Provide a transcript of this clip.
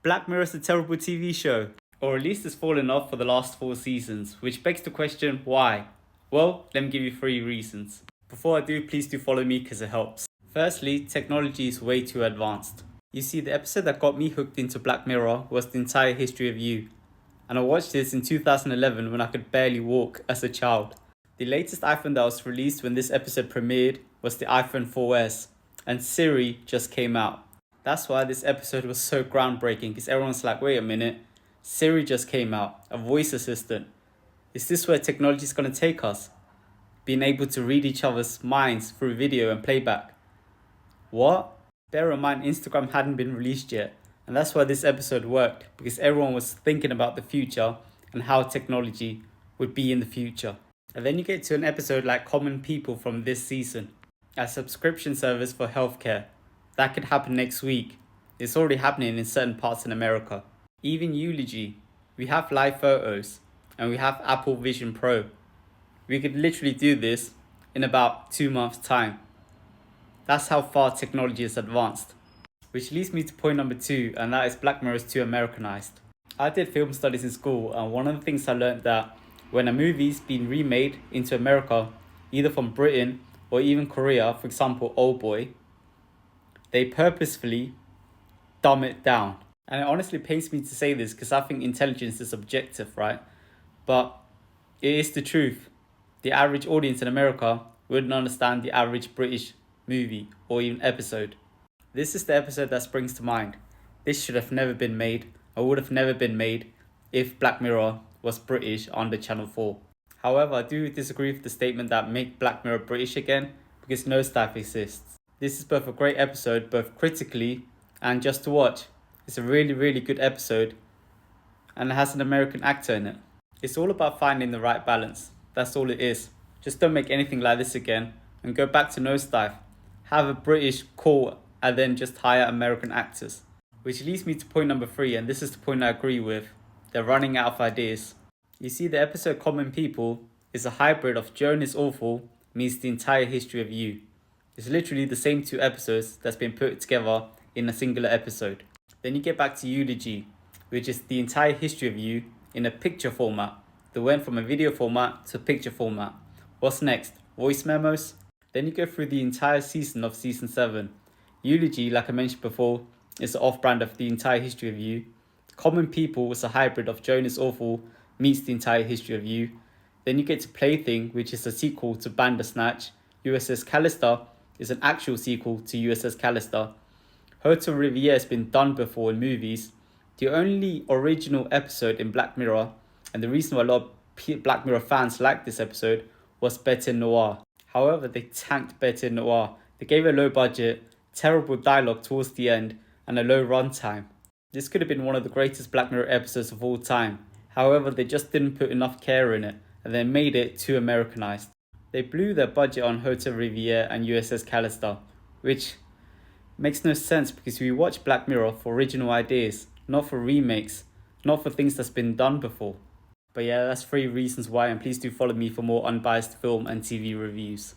Black Mirror's a terrible TV show, or at least it's fallen off for the last 4 seasons, which begs the question, why? Well, let me give you 3 reasons. Before I do, please do follow me because it helps. Firstly, technology is way too advanced. You see, the episode that got me hooked into Black Mirror was The Entire History of You, and I watched this in 2011 when I could barely walk as a child. The latest iPhone that was released when this episode premiered was the iPhone 4S, and Siri just came out. That's why this episode was so groundbreaking, because everyone's like, wait a minute, Siri just came out, a voice assistant. Is this where technology is going to take us? Being able to read each other's minds through video and playback. What? Bear in mind, Instagram hadn't been released yet, and that's why this episode worked, because everyone was thinking about the future and how technology would be in the future. And then you get to an episode like Common People from this season, a subscription service for healthcare. That could happen next week. It's already happening in certain parts in America. Even Eulogy. We have live photos and we have Apple Vision Pro. We could literally do this in about 2 months' time. That's how far technology is advanced. Which leads me to point number 2, and that is Black Mirror is too Americanized. I did film studies in school, and one of the things I learned that when a movie's been remade into America, either from Britain or even Korea, for example, Oldboy, they purposefully dumb it down. And it honestly pains me to say this because I think intelligence is subjective, right? But it is the truth. The average audience in America wouldn't understand the average British movie or even episode. This is the episode that springs to mind. This should have never been made, or would have never been made, if Black Mirror was British under Channel 4. However, I do disagree with the statement that make Black Mirror British again, because Nosedive exists. This is both a great episode, both critically and just to watch. It's a really, really good episode, and it has an American actor in it. It's all about finding the right balance. That's all it is. Just don't make anything like this again, and go back to Nosedive. Have a British call, and then just hire American actors. Which leads me to point number 3, and this is the point I agree with. They're running out of ideas. You see, the episode Common People is a hybrid of Joan is Awful meets The Entire History of You. It's literally the same 2 episodes that's been put together in a singular episode. Then you get back to Eulogy, which is The Entire History of You in a picture format. They went from a video format to picture format. What's next? Voice memos? Then you go through the entire season of season 7. Eulogy, like I mentioned before, is the off-brand of The Entire History of You. Common People was a hybrid of Joan is Awful meets The Entire History of You. Then you get to Plaything, which is a sequel to Bandersnatch. USS Callister is an actual sequel to USS Callister. Hotel Riviera has been done before in movies. The only original episode in Black Mirror, and the reason why a lot of Black Mirror fans liked this episode, was Bête Noire. However, they tanked Bête Noire. They gave it a low budget, terrible dialogue towards the end, and a low runtime. This could have been one of the greatest Black Mirror episodes of all time. However, they just didn't put enough care in it, and they made it too Americanized. They blew their budget on Hotel Riviera and USS Callister, which makes no sense because we watch Black Mirror for original ideas, not for remakes, not for things that's been done before. But yeah, that's 3 reasons why, and please do follow me for more unbiased film and TV reviews.